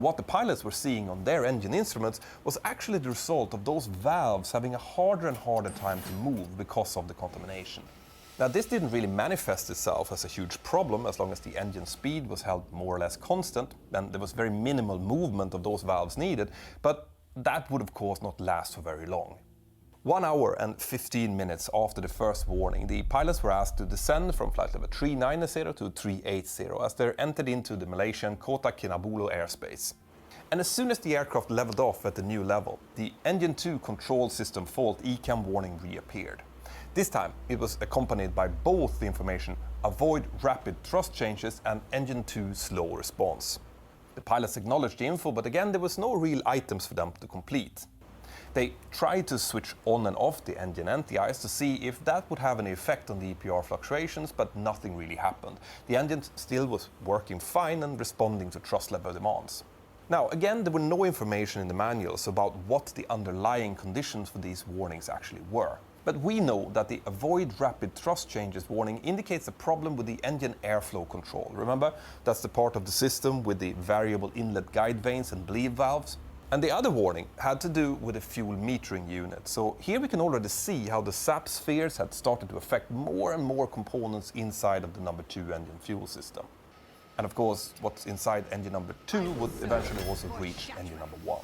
What the pilots were seeing on their engine instruments was actually the result of those valves having a harder and harder time to move because of the contamination. Now, this didn't really manifest itself as a huge problem as long as the engine speed was held more or less constant and there was very minimal movement of those valves needed, but that would of course not last for very long. 1 hour and 15 minutes after the first warning, the pilots were asked to descend from flight level 390 to 380 as they entered into the Malaysian Kota Kinabalu airspace. And as soon as the aircraft leveled off at the new level, the Engine 2 control system fault ECAM warning reappeared. This time, it was accompanied by both the information "Avoid rapid thrust changes" and Engine 2 slow response. The pilots acknowledged the info, but again, there was no real items for them to complete. They tried to switch on and off the engine anti-ice to see if that would have any effect on the EPR fluctuations, but nothing really happened. The engine still was working fine and responding to thrust level demands. Now, again, there were no information in the manuals about what the underlying conditions for these warnings actually were. But we know that the "Avoid rapid thrust changes" warning indicates a problem with the engine airflow control. Remember, that's the part of the system with the variable inlet guide vanes and bleed valves. And the other warning had to do with the fuel metering unit. So here we can already see how the SAP spheres had started to affect more and more components inside of the number 2 engine fuel system. And of course, what's inside engine number 2 would eventually also reach engine number 1.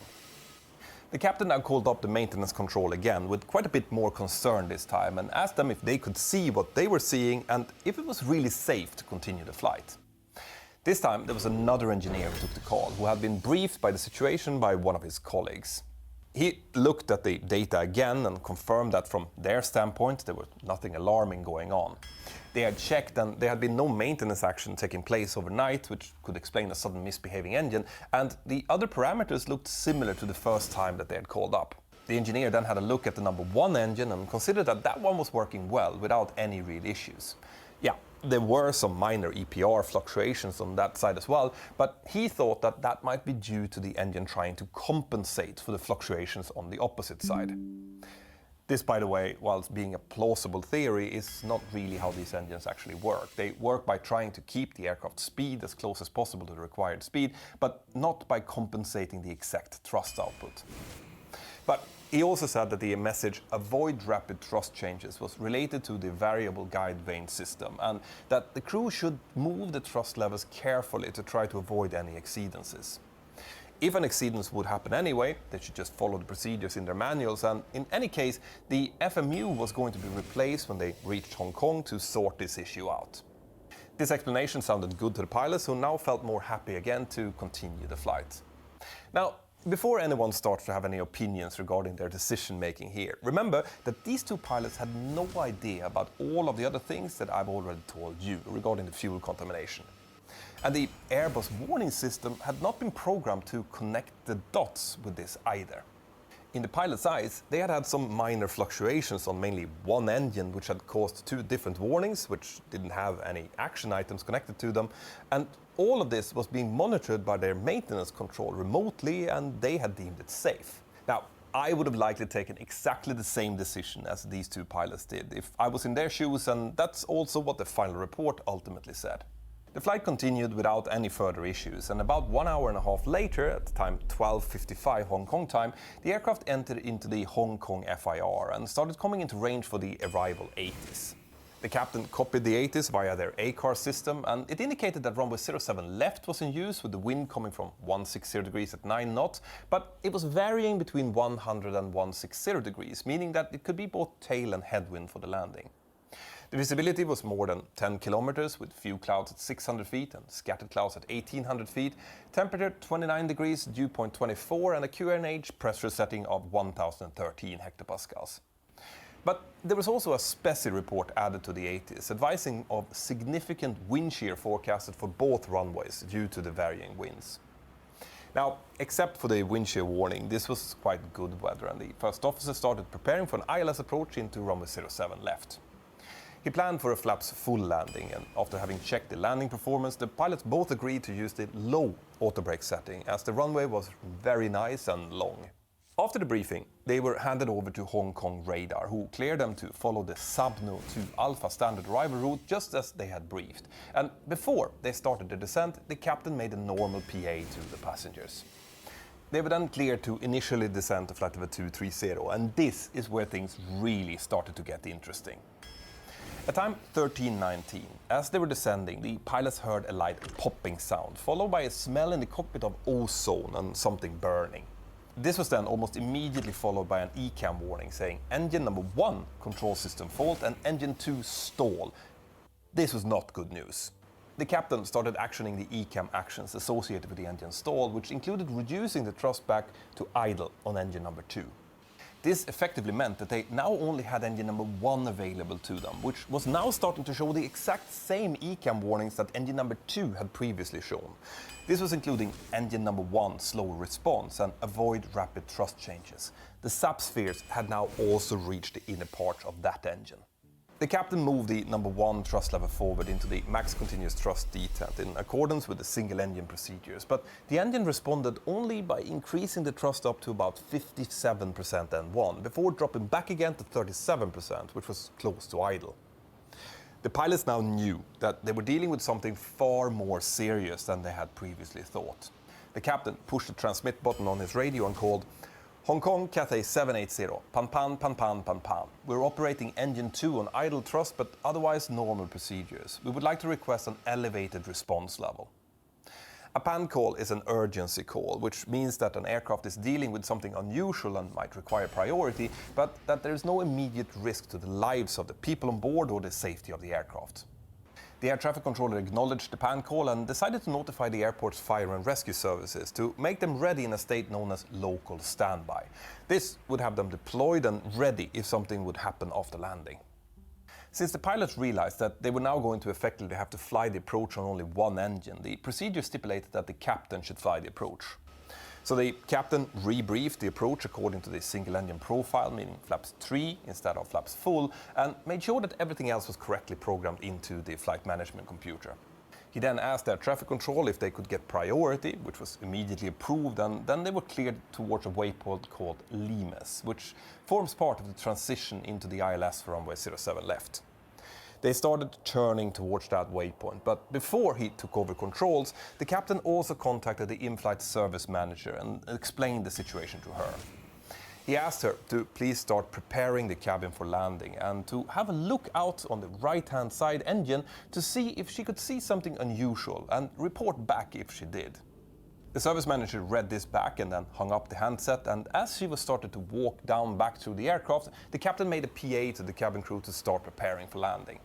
The captain now called up the maintenance control again with quite a bit more concern this time and asked them if they could see what they were seeing and if it was really safe to continue the flight. This time there was another engineer who took the call, who had been briefed by the situation by one of his colleagues. He looked at the data again and confirmed that from their standpoint there was nothing alarming going on. They had checked and there had been no maintenance action taking place overnight, which could explain a sudden misbehaving engine, and the other parameters looked similar to the first time that they had called up. The engineer then had a look at the number 1 engine and considered that that one was working well without any real issues. Yeah, there were some minor EPR fluctuations on that side as well, but he thought that that might be due to the engine trying to compensate for the fluctuations on the opposite side. This, by the way, whilst being a plausible theory, is not really how these engines actually work. They work by trying to keep the aircraft's speed as close as possible to the required speed, but not by compensating the exact thrust output. But he also said that the message "Avoid rapid thrust changes" was related to the variable guide vane system and that the crew should move the thrust levels carefully to try to avoid any exceedances. If an exceedance would happen anyway, they should just follow the procedures in their manuals, and in any case, the FMU was going to be replaced when they reached Hong Kong to sort this issue out. This explanation sounded good to the pilots, who now felt more happy again to continue the flight. Now, before anyone starts to have any opinions regarding their decision-making here, remember that these 2 pilots had no idea about all of the other things that I've already told you regarding the fuel contamination. And the Airbus warning system had not been programmed to connect the dots with this either. In the pilot's eyes, they had had some minor fluctuations on mainly 1 engine, which had caused 2 different warnings, which didn't have any action items connected to them, and all of this was being monitored by their maintenance control remotely, and they had deemed it safe. Now, I would have likely taken exactly the same decision as these 2 pilots did if I was in their shoes, and that's also what the final report ultimately said. The flight continued without any further issues, and about 1 hour and a half later, at the time 12:55 Hong Kong time, the aircraft entered into the Hong Kong FIR and started coming into range for the arrival 80s. The captain copied the 80s via their ACAR system, and it indicated that runway 07 left was in use with the wind coming from 160 degrees at 9 knots, but it was varying between 100 and 160 degrees, meaning that it could be both tail and headwind for the landing. The visibility was more than 10 kilometers with few clouds at 600 feet and scattered clouds at 1800 feet, temperature 29 degrees, dew point 24 and a QNH pressure setting of 1013 hectopascals. But there was also a SPECI report added to the 80s, advising of significant wind shear forecasted for both runways due to the varying winds. Now, except for the wind shear warning, this was quite good weather, and the first officer started preparing for an ILS approach into runway 07 left. He planned for a flaps full landing, and after having checked the landing performance, the pilots both agreed to use the low auto brake setting, as the runway was very nice and long. After the briefing, they were handed over to Hong Kong Radar, who cleared them to follow the Subno 2 Alpha standard arrival route just as they had briefed. And before they started the descent, the captain made a normal PA to the passengers. They were then cleared to initially descend to flight level 230, and this is where things really started to get interesting. At time 13:19, as they were descending, the pilots heard a light popping sound, followed by a smell in the cockpit of ozone and something burning. This was then almost immediately followed by an ECAM warning saying engine number 1 control system fault and engine 2 stall. This was not good news. The captain started actioning the ECAM actions associated with the engine stall, which included reducing the thrust back to idle on engine number 2. This effectively meant that they now only had engine number 1 available to them, which was now starting to show the exact same ECAM warnings that engine number 2 had previously shown. This was including engine number 1 slow response and avoid rapid thrust changes. The SAP spheres had now also reached the inner part of that engine. The captain moved the number 1 thrust lever forward into the max continuous thrust detent in accordance with the single engine procedures, but the engine responded only by increasing the thrust up to about 57% N1 before dropping back again to 37%, which was close to idle. The pilots now knew that they were dealing with something far more serious than they had previously thought. The captain pushed the transmit button on his radio and called, "Hong Kong Cathay 780, Pan Pan Pan Pan Pan Pan. We're operating engine 2 on idle thrust but otherwise normal procedures. We would like to request an elevated response level." A PAN call is an urgency call, which means that an aircraft is dealing with something unusual and might require priority, but that there is no immediate risk to the lives of the people on board or the safety of the aircraft. The air traffic controller acknowledged the PAN call and decided to notify the airport's fire and rescue services to make them ready in a state known as local standby. This would have them deployed and ready if something would happen after landing. Since the pilots realized that they were now going to effectively have to fly the approach on only one engine, the procedure stipulated that the captain should fly the approach. So the captain rebriefed the approach according to the single engine profile, meaning flaps 3 instead of flaps full, and made sure that everything else was correctly programmed into the flight management computer. He then asked air traffic control if they could get priority, which was immediately approved, and then they were cleared towards a waypoint called Limes, which forms part of the transition into the ILS for runway 07 left. They started turning towards that waypoint, but before he took over controls, the captain also contacted the in-flight service manager and explained the situation to her. He asked her to please start preparing the cabin for landing and to have a look out on the right-hand side engine to see if she could see something unusual and report back if she did. The service manager read this back and then hung up the handset, and as she was started to walk down back through the aircraft, the captain made a PA to the cabin crew to start preparing for landing.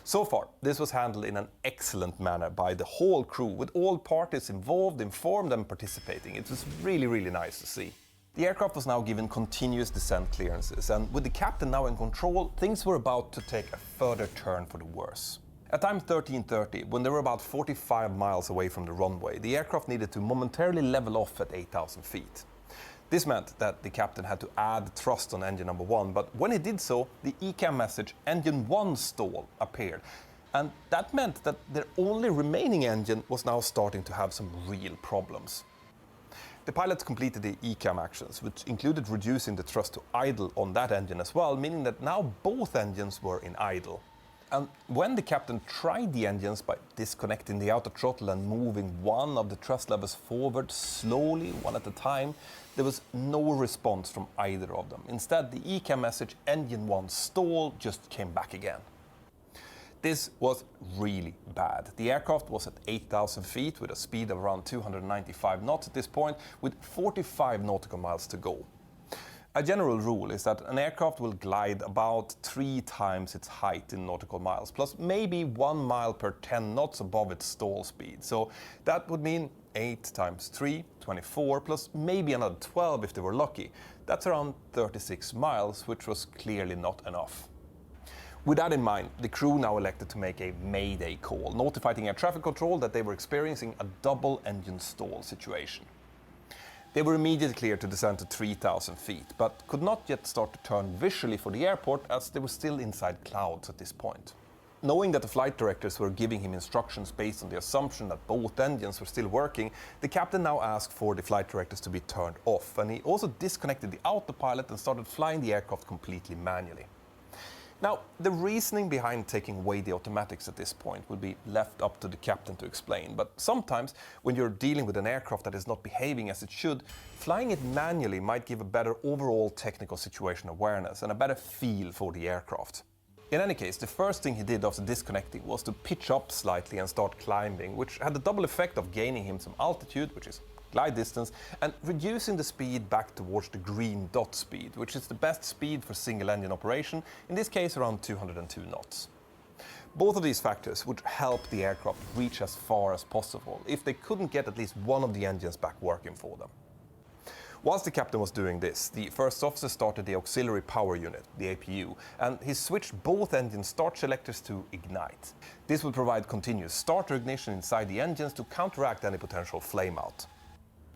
So far, this was handled in an excellent manner by the whole crew, with all parties involved, informed and participating. It was really nice to see. The aircraft was now given continuous descent clearances, and with the captain now in control, things were about to take a further turn for the worse. At time 13:30, when they were about 45 miles away from the runway, the aircraft needed to momentarily level off at 8,000 feet. This meant that the captain had to add thrust on engine number 1, but when he did so, the ECAM message engine 1 stall appeared. And that meant that their only remaining engine was now starting to have some real problems. The pilots completed the ECAM actions, which included reducing the thrust to idle on that engine as well, meaning that now both engines were in idle. And when the captain tried the engines by disconnecting the outer throttle and moving one of the thrust levers forward slowly, one at a time, there was no response from either of them. Instead, the ECAM message engine 1 stall just came back again. This was really bad. The aircraft was at 8,000 feet with a speed of around 295 knots at this point, with 45 nautical miles to go. A general rule is that an aircraft will glide about 3 times its height in nautical miles, plus maybe 1 mile per 10 knots above its stall speed. So that would mean 8 times 3, 24, plus maybe another 12 if they were lucky. That's around 36 miles, which was clearly not enough. With that in mind, the crew now elected to make a mayday call, notifying air traffic control that they were experiencing a double engine stall situation. They were immediately cleared to descend to 3,000 feet, but could not yet start to turn visually for the airport as they were still inside clouds at this point. Knowing that the flight directors were giving him instructions based on the assumption that both engines were still working, the captain now asked for the flight directors to be turned off, and he also disconnected the autopilot and started flying the aircraft completely manually. Now, the reasoning behind taking away the automatics at this point will be left up to the captain to explain, but sometimes when you're dealing with an aircraft that is not behaving as it should, flying it manually might give a better overall technical situation awareness and a better feel for the aircraft. In any case, the first thing he did after disconnecting was to pitch up slightly and start climbing, which had the double effect of gaining him some altitude, which is glide distance, and reducing the speed back towards the green dot speed, which is the best speed for single engine operation, in this case around 202 knots. Both of these factors would help the aircraft reach as far as possible if they couldn't get at least one of the engines back working for them. Whilst the captain was doing this, the first officer started the auxiliary power unit, the APU, and he switched both engine start selectors to ignite. This would provide continuous starter ignition inside the engines to counteract any potential flameout.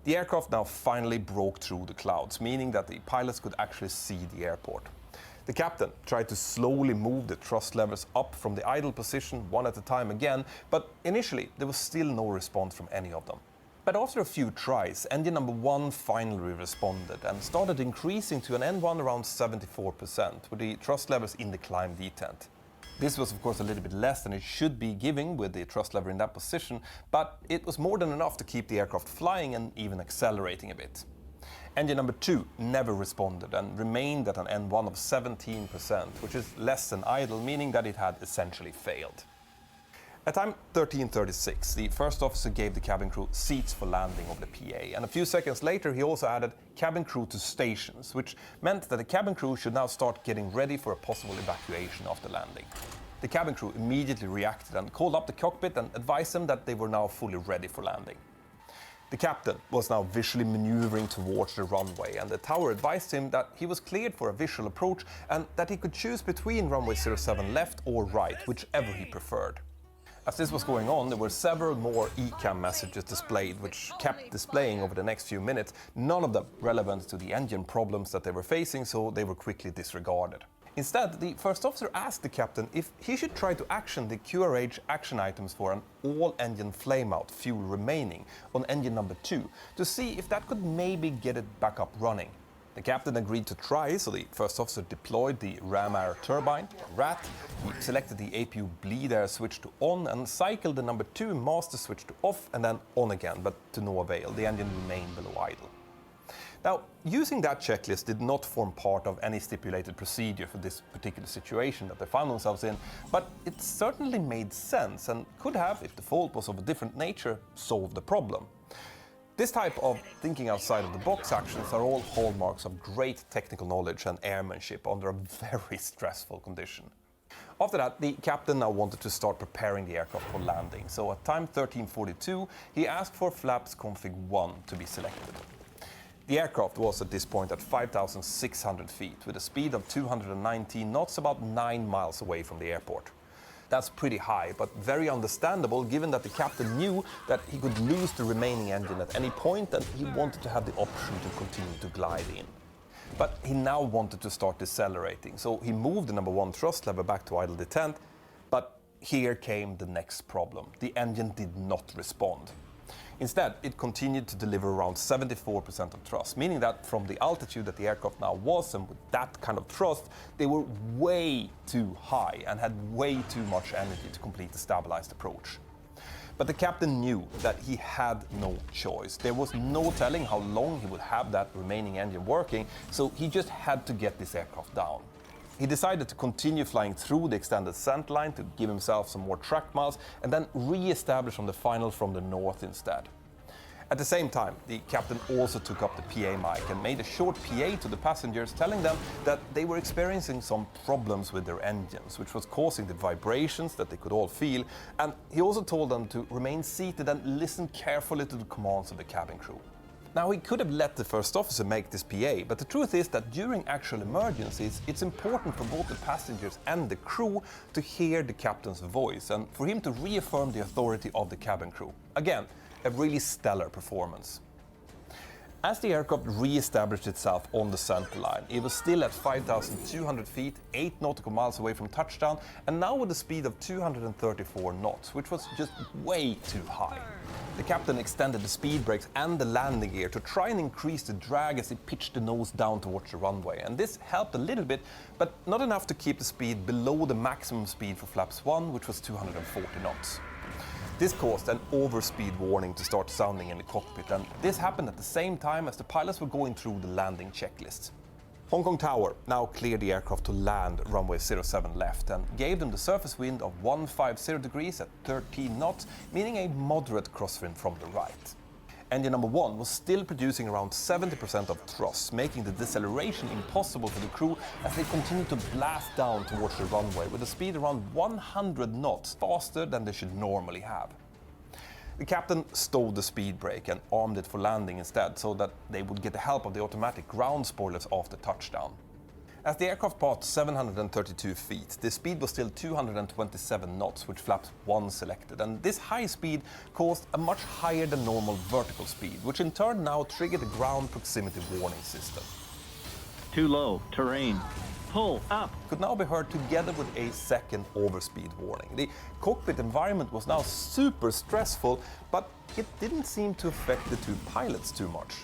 The aircraft now finally broke through the clouds, meaning that the pilots could actually see the airport. The captain tried to slowly move the thrust levers up from the idle position one at a time again, but initially there was still no response from any of them. But after a few tries, engine number 1 finally responded and started increasing to an N1 around 74%, with the thrust levers in the climb detent. This was of course a little bit less than it should be giving with the thrust lever in that position, but it was more than enough to keep the aircraft flying and even accelerating a bit. Engine number 2 never responded and remained at an N1 of 17%, which is less than idle, meaning that it had essentially failed. At time 13:36, the first officer gave the cabin crew seats for landing of the PA, and a few seconds later he also added cabin crew to stations, which meant that the cabin crew should now start getting ready for a possible evacuation after landing. The cabin crew immediately reacted and called up the cockpit and advised them that they were now fully ready for landing. The captain was now visually maneuvering towards the runway, and the tower advised him that he was cleared for a visual approach and that he could choose between runway 07 left or right, whichever he preferred. As this was going on, there were several more ECAM messages displayed, which kept displaying over the next few minutes, none of them relevant to the engine problems that they were facing, so they were quickly disregarded. Instead, the first officer asked the captain if he should try to action the QRH action items for an all-engine flameout fuel remaining on engine number 2 to see if that could maybe get it back up running. The captain agreed to try, so the first officer deployed the ram air turbine, RAT, he selected the APU bleed air switch to on and cycled the number 2 master switch to off and then on again, but to no avail, the engine remained below idle. Now, using that checklist did not form part of any stipulated procedure for this particular situation that they found themselves in, but it certainly made sense and could have, if the fault was of a different nature, solved the problem. This type of thinking outside of the box actions are all hallmarks of great technical knowledge and airmanship under a very stressful condition. After that, the captain now wanted to start preparing the aircraft for landing, so at time 13:42 he asked for flaps config 1 to be selected. The aircraft was at this point at 5,600 feet with a speed of 219 knots, about 9 miles away from the airport. That's pretty high, but very understandable given that the captain knew that he could lose the remaining engine at any point and he wanted to have the option to continue to glide in. But he now wanted to start decelerating, so he moved the number 1 thrust lever back to idle detent, but here came the next problem. The engine did not respond. Instead, it continued to deliver around 74% of thrust, meaning that from the altitude that the aircraft now was, and with that kind of thrust, they were way too high and had way too much energy to complete the stabilized approach. But the captain knew that he had no choice. There was no telling how long he would have that remaining engine working, so he just had to get this aircraft down. He decided to continue flying through the extended scent line to give himself some more track miles and then re-establish on the final from the north instead. At the same time, the captain also took up the PA mic and made a short PA to the passengers, telling them that they were experiencing some problems with their engines, which was causing the vibrations that they could all feel, and he also told them to remain seated and listen carefully to the commands of the cabin crew. Now, he could have let the first officer make this PA, but the truth is that during actual emergencies, it's important for both the passengers and the crew to hear the captain's voice and for him to reaffirm the authority of the cabin crew. Again, a really stellar performance. As the aircraft re-established itself on the center line, it was still at 5,200 feet, 8 nautical miles away from touchdown, and now with a speed of 234 knots, which was just way too high. The captain extended the speed brakes and the landing gear to try and increase the drag as he pitched the nose down towards the runway, and this helped a little bit, but not enough to keep the speed below the maximum speed for flaps 1, which was 240 knots. This caused an overspeed warning to start sounding in the cockpit, and this happened at the same time as the pilots were going through the landing checklist. Hong Kong Tower now cleared the aircraft to land runway 07 left and gave them the surface wind of 150 degrees at 13 knots, meaning a moderate crosswind from the right. Engine number 1 was still producing around 70% of thrust, making the deceleration impossible for the crew as they continued to blast down towards the runway with a speed around 100 knots faster than they should normally have. The captain stowed the speed brake and armed it for landing instead so that they would get the help of the automatic ground spoilers after touchdown. As the aircraft passed 732 feet, the speed was still 227 knots, which flaps 1 selected, and this high speed caused a much higher than normal vertical speed, which in turn now triggered the ground proximity warning system. Too low, terrain, pull up, could now be heard together with a second overspeed warning. The cockpit environment was now super stressful, but it didn't seem to affect the two pilots too much.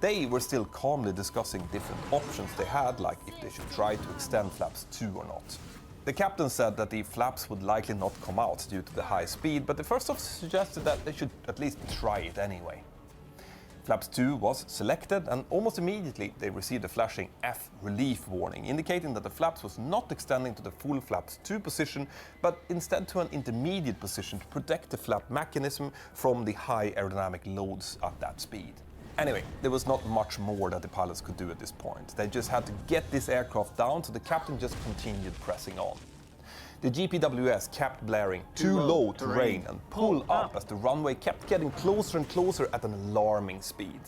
They were still calmly discussing different options they had, like if they should try to extend flaps 2 or not. The captain said that the flaps would likely not come out due to the high speed, but the first officer suggested that they should at least try it anyway. Flaps 2 was selected, and almost immediately they received a flashing F relief warning, indicating that the flaps was not extending to the full flaps 2 position, but instead to an intermediate position to protect the flap mechanism from the high aerodynamic loads at that speed. Anyway, there was not much more that the pilots could do at this point. They just had to get this aircraft down, so the captain just continued pressing on. The GPWS kept blaring "too low terrain" and "pull up" as the runway kept getting closer and closer at an alarming speed.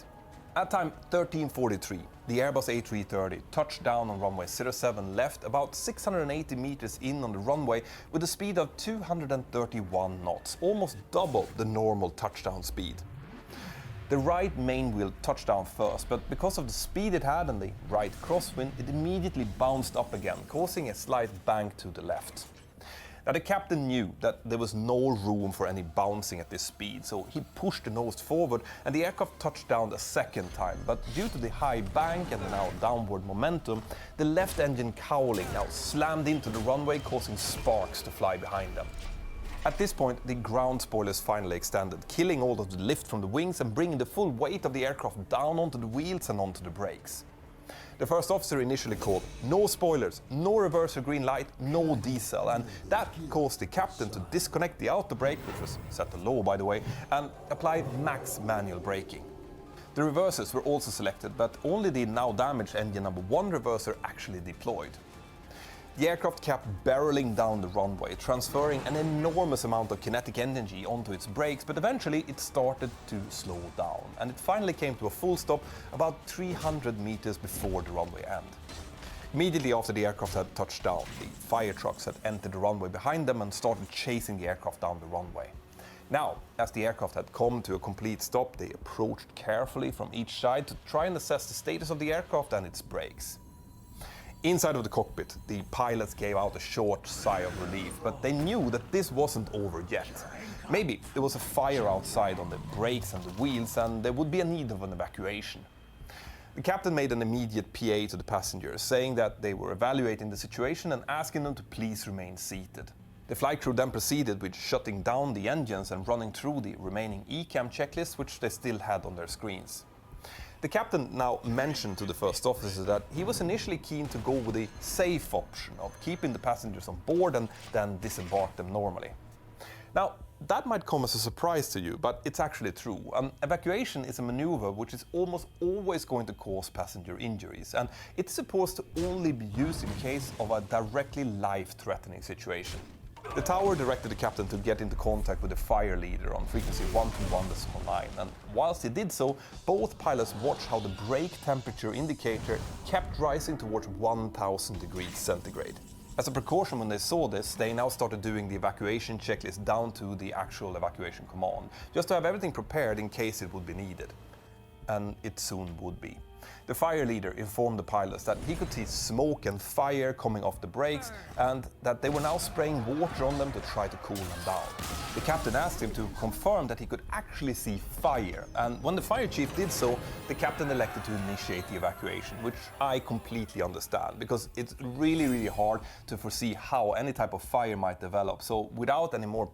At time 13:43, the Airbus A330 touched down on runway 07 left about 680 meters in on the runway with a speed of 231 knots, almost double the normal touchdown speed. The right main wheel touched down first, but because of the speed it had and the right crosswind, it immediately bounced up again, causing a slight bank to the left. Now the captain knew that there was no room for any bouncing at this speed, so he pushed the nose forward and the aircraft touched down a second time, but due to the high bank and the now downward momentum, the left engine cowling now slammed into the runway, causing sparks to fly behind them. At this point, the ground spoilers finally extended, killing all of the lift from the wings and bringing the full weight of the aircraft down onto the wheels and onto the brakes. The first officer initially called "no spoilers, no reverser green light, no diesel," and that caused the captain to disconnect the auto brake, which was set to low by the way, and apply max manual braking. The reversers were also selected, but only the now damaged engine number 1 reverser actually deployed. The aircraft kept barreling down the runway, transferring an enormous amount of kinetic energy onto its brakes, but eventually it started to slow down, and it finally came to a full stop about 300 meters before the runway end. Immediately after the aircraft had touched down, the fire trucks had entered the runway behind them and started chasing the aircraft down the runway. Now, as the aircraft had come to a complete stop, they approached carefully from each side to try and assess the status of the aircraft and its brakes. Inside of the cockpit, the pilots gave out a short sigh of relief, but they knew that this wasn't over yet. Maybe there was a fire outside on the brakes and the wheels, and there would be a need of an evacuation. The captain made an immediate PA to the passengers, saying that they were evaluating the situation and asking them to please remain seated. The flight crew then proceeded with shutting down the engines and running through the remaining ECAM checklist, which they still had on their screens. The captain now mentioned to the first officer that he was initially keen to go with the safe option of keeping the passengers on board and then disembark them normally. Now, that might come as a surprise to you, but it's actually true. An evacuation is a maneuver which is almost always going to cause passenger injuries, and it's supposed to only be used in case of a directly life-threatening situation. The tower directed the captain to get into contact with the fire leader on frequency 121.9, and whilst he did so, both pilots watched how the brake temperature indicator kept rising towards 1000 degrees centigrade. As a precaution when they saw this, they now started doing the evacuation checklist down to the actual evacuation command, just to have everything prepared in case it would be needed. and it soon would be. The fire leader informed the pilots that he could see smoke and fire coming off the brakes and that they were now spraying water on them to try to cool them down. The captain asked him to confirm that he could actually see fire, and when the fire chief did so, the captain elected to initiate the evacuation, which I completely understand, because it's really hard to foresee how any type of fire might develop. So without any more